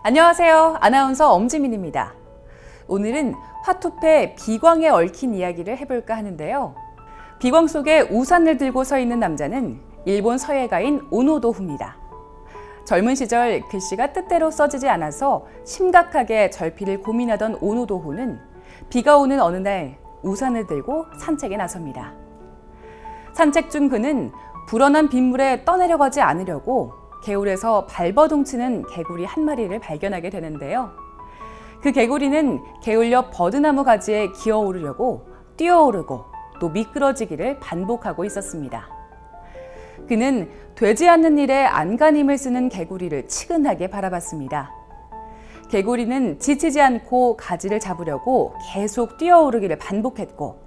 안녕하세요. 아나운서 엄지민입니다. 오늘은 화투패 비광에 얽힌 이야기를 해볼까 하는데요. 비광 속에 우산을 들고 서 있는 남자는 일본 서예가인 오노도후입니다. 젊은 시절 글씨가 뜻대로 써지지 않아서 심각하게 절필을 고민하던 오노도후는 비가 오는 어느 날 우산을 들고 산책에 나섭니다. 산책 중 그는 불어난 빗물에 떠내려가지 않으려고 개울에서 발버둥치는 개구리 한 마리를 발견하게 되는데요. 그 개구리는 개울 옆 버드나무 가지에 기어오르려고 뛰어오르고 또 미끄러지기를 반복하고 있었습니다. 그는 되지 않는 일에 안간힘을 쓰는 개구리를 치근하게 바라봤습니다. 개구리는 지치지 않고 가지를 잡으려고 계속 뛰어오르기를 반복했고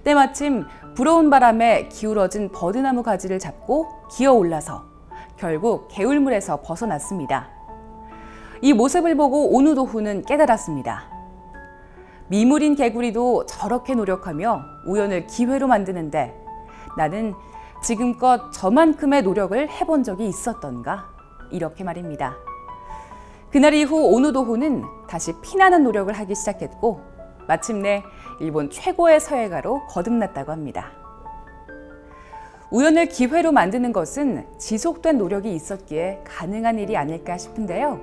때마침 불어온 바람에 기울어진 버드나무 가지를 잡고 기어올라서 결국 개울물에서 벗어났습니다. 이 모습을 보고 오노도후는 깨달았습니다. 미물인 개구리도 저렇게 노력하며 우연을 기회로 만드는데 나는 지금껏 저만큼의 노력을 해본 적이 있었던가? 이렇게 말입니다. 그날 이후 오노도후는 다시 피나는 노력을 하기 시작했고 마침내 일본 최고의 서예가로 거듭났다고 합니다. 우연을 기회로 만드는 것은 지속된 노력이 있었기에 가능한 일이 아닐까 싶은데요.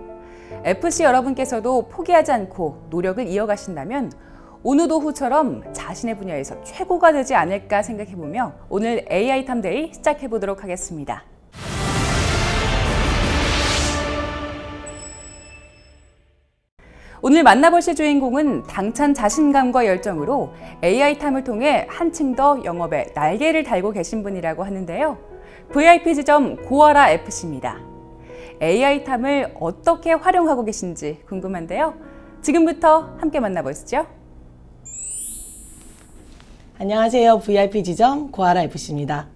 FC 여러분께서도 포기하지 않고 노력을 이어가신다면 오노도후처럼 자신의 분야에서 최고가 되지 않을까 생각해보며 오늘 AI 탐데이 시작해보도록 하겠습니다. 오늘 만나보실 주인공은 당찬 자신감과 열정으로 AI탐을 통해 한층 더 영업에 날개를 달고 계신 분이라고 하는데요. VIP 지점 고아라 FC입니다. AI탐을 어떻게 활용하고 계신지 궁금한데요. 지금부터 함께 만나보시죠. 안녕하세요. VIP 지점 고아라 FC입니다.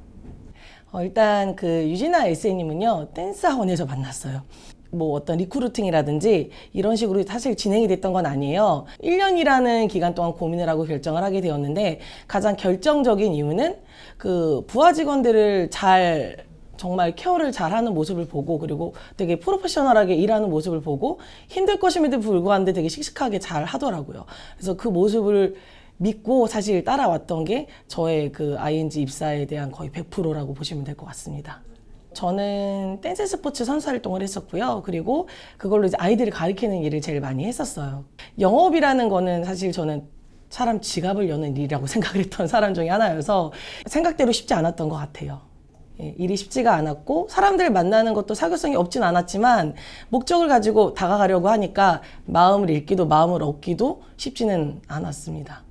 일단 유진아 SN님은요, 댄스 학원에서 만났어요. 어떤 리크루팅이라든지 이런 식으로 사실 진행이 됐던 건 아니에요. 1년이라는 기간 동안 고민을 하고 결정을 하게 되었는데 가장 결정적인 이유는 부하 직원들을 정말 케어를 잘하는 모습을 보고 그리고 되게 프로페셔널하게 일하는 모습을 보고 힘들 것임에도 불구하고 되게 씩씩하게 잘 하더라고요. 그래서 그 모습을 믿고 사실 따라왔던 게 저의 ING 입사에 대한 거의 100%라고 보시면 될 것 같습니다. 저는 댄스 스포츠 선수 활동을 했었고요. 그리고 그걸로 이제 아이들을 가르치는 일을 제일 많이 했었어요. 영업이라는 거는 사실 저는 사람 지갑을 여는 일이라고 생각을 했던 사람 중에 하나여서 생각대로 쉽지 않았던 것 같아요. 일이 쉽지가 않았고 사람들 만나는 것도 사교성이 없진 않았지만 목적을 가지고 다가가려고 하니까 마음을 읽기도 마음을 얻기도 쉽지는 않았습니다.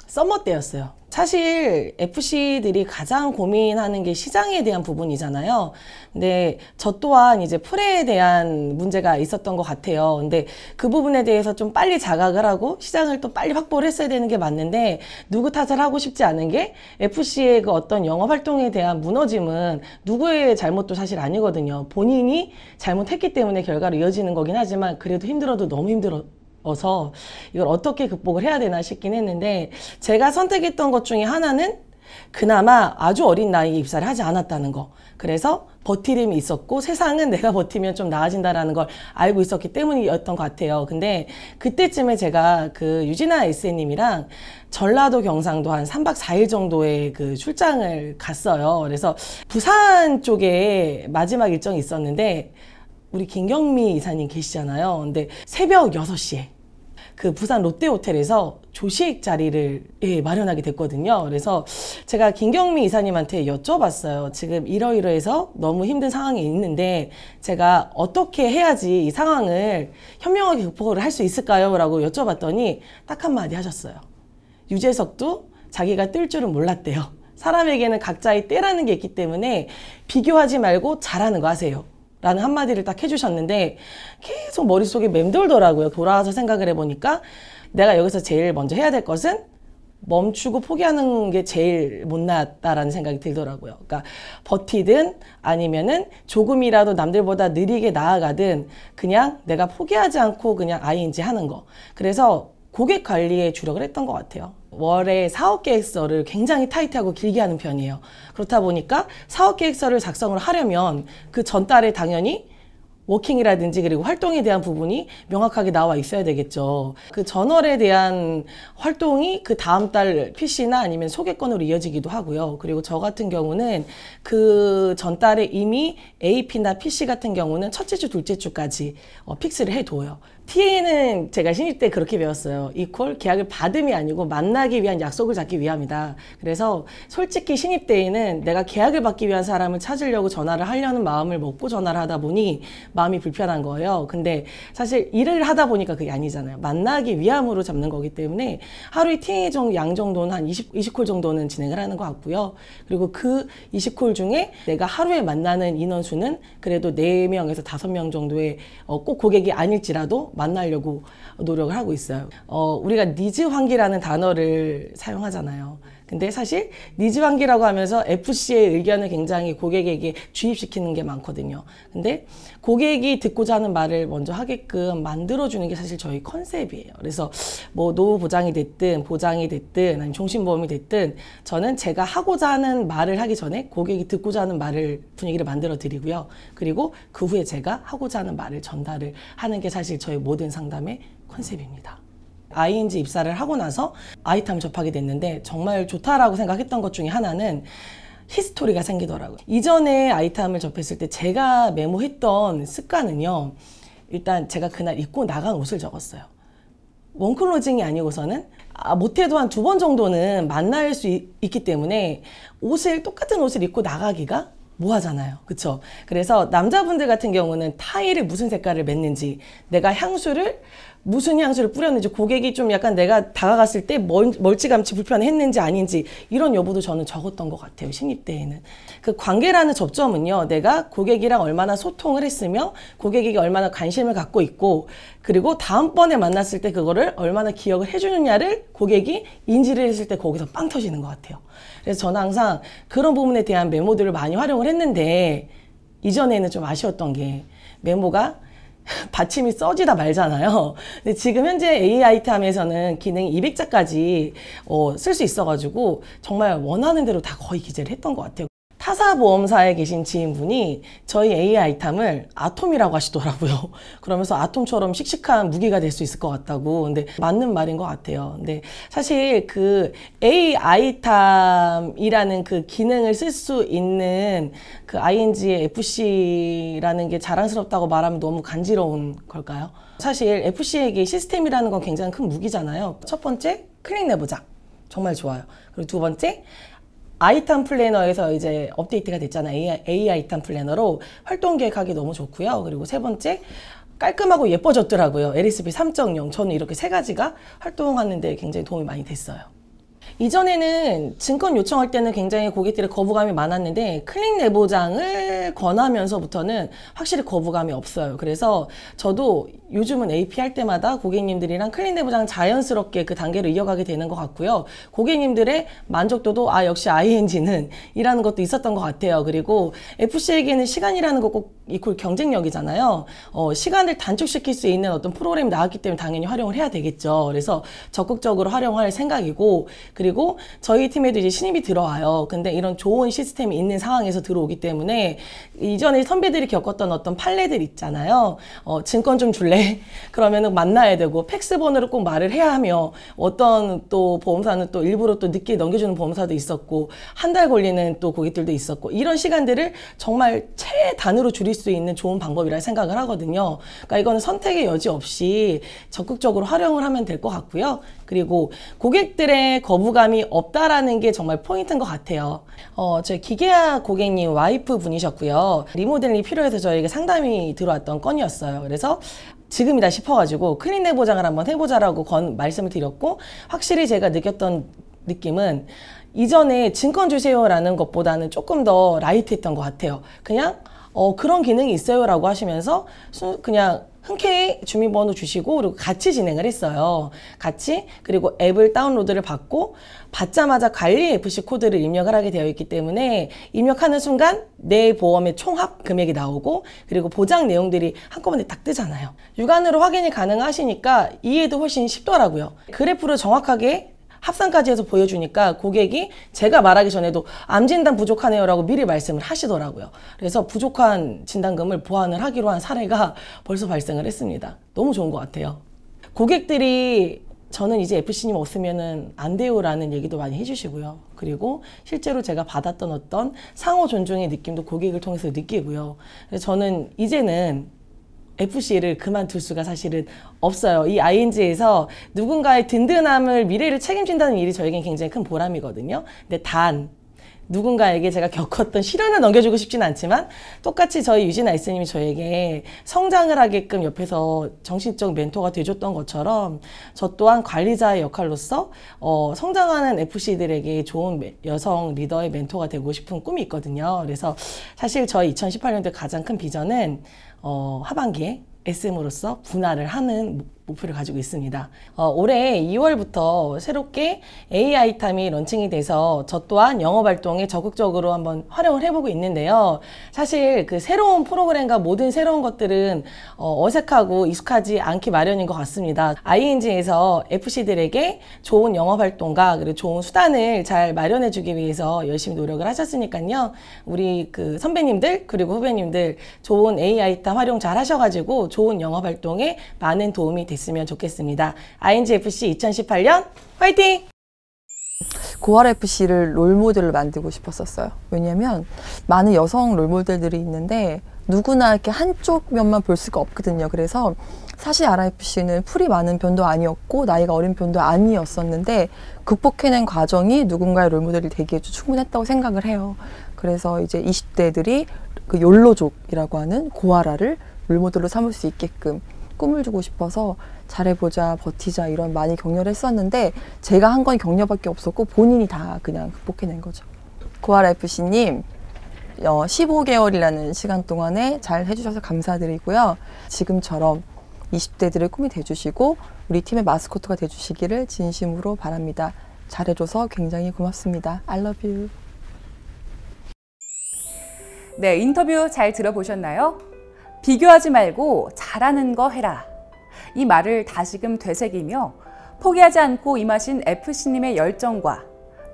썸머 때였어요. 사실 FC들이 가장 고민하는 게 시장에 대한 부분이잖아요. 근데 저 또한 이제 프레에 대한 문제가 있었던 것 같아요. 근데 그 부분에 대해서 좀 빨리 자각을 하고 시장을 또 빨리 확보를 했어야 되는 게 맞는데 누구 탓을 하고 싶지 않은 게 FC의 어떤 영업 활동에 대한 무너짐은 누구의 잘못도 사실 아니거든요. 본인이 잘못했기 때문에 결과로 이어지는 거긴 하지만 그래도 힘들어도 너무 힘들어서 이걸 어떻게 극복을 해야 되나 싶긴 했는데 제가 선택했던 것 중에 하나는 그나마 아주 어린 나이에 입사를 하지 않았다는 거. 그래서 버티림이 있었고 세상은 내가 버티면 좀 나아진다라는 걸 알고 있었기 때문이었던 것 같아요. 근데 그때쯤에 제가 유진아 SN님이랑 전라도 경상도 한 3박 4일 정도의 출장을 갔어요. 그래서 부산 쪽에 마지막 일정이 있었는데 우리 김경미 이사님 계시잖아요. 근데 새벽 6시에 부산 롯데호텔에서 조식 자리를 마련하게 됐거든요. 그래서 제가 김경미 이사님한테 여쭤봤어요. 지금 이러이러해서 너무 힘든 상황이 있는데 제가 어떻게 해야지 이 상황을 현명하게 극복을 할 수 있을까요? 라고 여쭤봤더니 딱 한마디 하셨어요. 유재석도 자기가 뜰 줄은 몰랐대요. 사람에게는 각자의 때라는 게 있기 때문에 비교하지 말고 잘하는 거 하세요. 라는 한마디를 딱 해주셨는데 계속 머릿속에 맴돌더라고요. 돌아와서 생각을 해보니까 내가 여기서 제일 먼저 해야 될 것은 멈추고 포기하는 게 제일 못났다라는 생각이 들더라고요. 그러니까 버티든 아니면은 조금이라도 남들보다 느리게 나아가든 그냥 내가 포기하지 않고 그냥 ING 하는 거. 그래서 고객 관리에 주력을 했던 것 같아요. 월에 사업 계획서를 굉장히 타이트하고 길게 하는 편이에요. 그렇다 보니까 사업 계획서를 작성을 하려면 그 전달에 당연히 워킹이라든지 그리고 활동에 대한 부분이 명확하게 나와 있어야 되겠죠. 그 저널에 대한 활동이 그 다음 달 PC나 아니면 소개권으로 이어지기도 하고요. 그리고 저 같은 경우는 그 전달에 이미 AP나 PC 같은 경우는 첫째 주, 둘째 주까지 픽스를 해둬요. TA는 제가 신입 때 그렇게 배웠어요. 이퀄 계약을 받음이 아니고 만나기 위한 약속을 잡기 위함이다. 그래서 솔직히 신입 때에는 내가 계약을 받기 위한 사람을 찾으려고 전화를 하려는 마음을 먹고 전화를 하다 보니 마음이 불편한 거예요. 근데 사실 일을 하다 보니까 그게 아니잖아요. 만나기 위함으로 잡는 거기 때문에 하루에 TA 양 정도는 한 20콜 정도는 진행을 하는 것 같고요. 그리고 그 20콜 중에 내가 하루에 만나는 인원수는 그래도 4명에서 5명 정도의 꼭 고객이 아닐지라도 만나려고 노력을 하고 있어요. 우리가 니즈 환기라는 단어를 사용하잖아요. 근데 사실 니즈 환기라고 하면서 FC의 의견을 굉장히 고객에게 주입시키는 게 많거든요. 근데 고객이 듣고자 하는 말을 먼저 하게끔 만들어주는 게 사실 저희 컨셉이에요. 그래서 뭐 노후 보장이 됐든 보장이 됐든 아니면 종신보험이 됐든 저는 제가 하고자 하는 말을 하기 전에 고객이 듣고자 하는 말을 분위기를 만들어 드리고요. 그리고 그 후에 제가 하고자 하는 말을 전달을 하는 게 사실 저희 모든 상담의 컨셉입니다. ING 입사를 하고 나서 아이탐 접하게 됐는데 정말 좋다라고 생각했던 것 중에 하나는 히스토리가 생기더라고요. 이전에 아이탐을 접했을 때 제가 메모했던 습관은요. 일단 제가 그날 입고 나간 옷을 적었어요. 원클로징이 아니고서는 못해도 한 2번 정도는 만날 수 있기 때문에 똑같은 옷을 입고 나가기가 뭐하잖아요. 그쵸? 그래서 남자분들 같은 경우는 타일을 무슨 색깔을 맸는지, 내가 무슨 향수를 뿌렸는지, 고객이 좀 약간 내가 다가갔을 때 멀찌감치 불편했는지 아닌지 이런 여부도 저는 적었던 것 같아요. 신입 때에는. 그 관계라는 접점은요. 내가 고객이랑 얼마나 소통을 했으며 고객에게 얼마나 관심을 갖고 있고 그리고 다음번에 만났을 때 그거를 얼마나 기억을 해주느냐를 고객이 인지를 했을 때 거기서 빵 터지는 것 같아요. 그래서 저는 항상 그런 부분에 대한 메모들을 많이 활용을 했는데 이전에는 좀 아쉬웠던 게 메모가 받침이 써지다 말잖아요. 근데 지금 현재 AI탐에서는 기능이 200자까지 쓸 수 있어가지고 정말 원하는 대로 다 거의 기재를 했던 것 같아요. 타사 보험사에 계신 지인분이 저희 AI탐을 아톰이라고 하시더라고요. 그러면서 아톰처럼 씩씩한 무기가 될 수 있을 것 같다고. 근데 맞는 말인 것 같아요. 근데 사실 그 AI탐이라는 그 기능을 쓸 수 있는 그 ING의 FC라는 게 자랑스럽다고 말하면 너무 간지러운 걸까요? 사실 FC에게 시스템이라는 건 굉장히 큰 무기잖아요. 첫 번째, 클릭 내보장. 정말 좋아요. 그리고 두 번째, 아이탐 플래너에서 이제 업데이트가 됐잖아요. AI탐 플래너로 활동 계획하기 너무 좋고요. 그리고 세 번째, 깔끔하고 예뻐졌더라고요. LSP 3.0. 저는 이렇게 3가지가 활동하는데 굉장히 도움이 많이 됐어요. 이전에는 증권 요청할 때는 굉장히 고객들의 거부감이 많았는데 클릭 내보장을 권하면서부터는 확실히 거부감이 없어요. 그래서 저도 요즘은 AP 할 때마다 고객님들이랑 클릭 내보장 자연스럽게 그 단계로 이어가게 되는 것 같고요. 고객님들의 만족도도 역시 ING는 이라는 것도 있었던 것 같아요. 그리고 FC에게는 시간이라는 거 꼭 이퀄 경쟁력이잖아요. 시간을 단축시킬 수 있는 어떤 프로그램이 나왔기 때문에 당연히 활용을 해야 되겠죠. 그래서 적극적으로 활용할 생각이고 그리고 저희 팀에도 이제 신입이 들어와요. 근데 이런 좋은 시스템이 있는 상황에서 들어오기 때문에 이전에 선배들이 겪었던 어떤 판례들 있잖아요. 증권 좀 줄래? 그러면은 만나야 되고 팩스 번호를 꼭 말을 해야 하며 어떤 또 보험사는 또 일부러 또 늦게 넘겨주는 보험사도 있었고 한 달 걸리는 또 고객들도 있었고 이런 시간들을 정말 최단으로 줄일 수 있는 좋은 방법이라 생각을 하거든요. 그러니까 이거는 선택의 여지 없이 적극적으로 활용을 하면 될 것 같고요. 그리고 고객들의 거부감이 없다라는 게 정말 포인트인 것 같아요. 저희 기계아 고객님 와이프 분이셨고요. 리모델링이 필요해서 저에게 상담이 들어왔던 건이었어요. 그래서 지금이다 싶어가지고 클릭 내보장을 한번 해보자라고 말씀을 드렸고 확실히 제가 느꼈던 느낌은 이전에 증권 주세요라는 것보다는 조금 더 라이트했던 것 같아요. 그냥 그런 기능이 있어요 라고 하시면서 그냥 흔쾌히 주민번호 주시고 그리고 같이 진행을 했어요. 같이 그리고 앱을 다운로드를 받고 받자마자 관리 FC 코드를 입력을 하게 되어 있기 때문에 입력하는 순간 내 보험의 총합 금액이 나오고 그리고 보장 내용들이 한꺼번에 딱 뜨잖아요. 육안으로 확인이 가능하시니까 이해도 훨씬 쉽더라고요. 그래프를 정확하게 합산까지 해서 보여주니까 고객이 제가 말하기 전에도 암 진단 부족하네요 라고 미리 말씀을 하시더라고요. 그래서 부족한 진단금을 보완을 하기로 한 사례가 벌써 발생을 했습니다. 너무 좋은 것 같아요. 고객들이 저는 이제 FC님 없으면은 안 돼요 라는 얘기도 많이 해주시고요. 그리고 실제로 제가 받았던 어떤 상호 존중의 느낌도 고객을 통해서 느끼고요. 그래서 저는 이제는 FC를 그만둘 수가 사실은 없어요. 이 ING에서 누군가의 든든함을, 미래를 책임진다는 일이 저에겐 굉장히 큰 보람이거든요. 근데 단 누군가에게 제가 겪었던 시련을 넘겨주고 싶진 않지만 똑같이 저희 유진 아이스님이 저에게 성장을 하게끔 옆에서 정신적 멘토가 돼줬던 것처럼 저 또한 관리자의 역할로서 성장하는 FC들에게 좋은 여성 리더의 멘토가 되고 싶은 꿈이 있거든요. 그래서 사실 저희 2018년도에 가장 큰 비전은 하반기에 SM으로서 분할을 하는 목표를 가지고 있습니다. 올해 2월부터 새롭게 AI탐이 런칭이 돼서 저 또한 영업활동에 적극적으로 한번 활용을 해보고 있는데요. 사실 그 새로운 프로그램과 모든 새로운 것들은 어색하고 익숙하지 않기 마련인 것 같습니다. ING에서 FC들에게 좋은 영업활동과 그리고 좋은 수단을 잘 마련해주기 위해서 열심히 노력을 하셨으니까요. 우리 그 선배님들 그리고 후배님들 좋은 AI탐 활용 잘 하셔가지고 좋은 영업활동에 많은 도움이 됐으면 좋겠습니다. INGFC 2018년 화이팅! 고아라 FC를 롤모델로 만들고 싶었었어요. 왜냐면 많은 여성 롤모델들이 있는데 누구나 이렇게 한쪽 면만 볼 수가 없거든요. 그래서 사실 RFC는 풀이 많은 편도 아니었고 나이가 어린 편도 아니었었는데 극복해낸 과정이 누군가의 롤모델이 되기에 충분했다고 생각을 해요. 그래서 이제 20대들이 그 욜로족이라고 하는 고아라를 롤모델로 삼을 수 있게끔 꿈을 주고 싶어서 잘해보자, 버티자 이런 많이 격려를 했었는데 제가 한 건 격려밖에 없었고 본인이 다 그냥 극복해낸 거죠. 고아라 FC님 15개월이라는 시간 동안에 잘 해주셔서 감사드리고요. 지금처럼 20대들의 꿈이 돼주시고 우리 팀의 마스코트가 돼주시기를 진심으로 바랍니다. 잘해줘서 굉장히 고맙습니다. I love you. 네, 인터뷰 잘 들어보셨나요? 비교하지 말고 잘하는 거 해라. 이 말을 다시금 되새기며 포기하지 않고 임하신 FC님의 열정과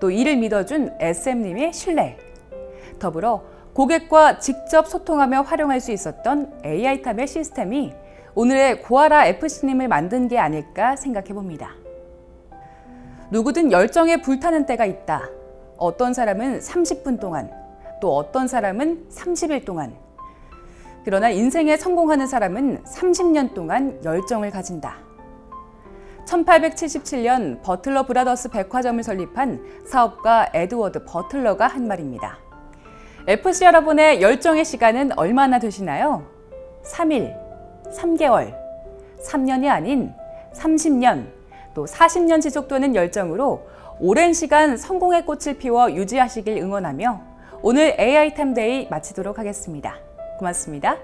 또 이를 믿어준 SM님의 신뢰, 더불어 고객과 직접 소통하며 활용할 수 있었던 AI탐의 시스템이 오늘의 고아라 FC님을 만든 게 아닐까 생각해 봅니다. 누구든 열정에 불타는 때가 있다. 어떤 사람은 30분 동안, 또 어떤 사람은 30일 동안. 그러나 인생에 성공하는 사람은 30년 동안 열정을 가진다. 1877년 버틀러 브라더스 백화점을 설립한 사업가 에드워드 버틀러가 한 말입니다. FC 여러분의 열정의 시간은 얼마나 되시나요? 3일, 3개월, 3년이 아닌 30년, 또 40년 지속되는 열정으로 오랜 시간 성공의 꽃을 피워 유지하시길 응원하며 오늘 AI탐 데이 마치도록 하겠습니다. 고맙습니다.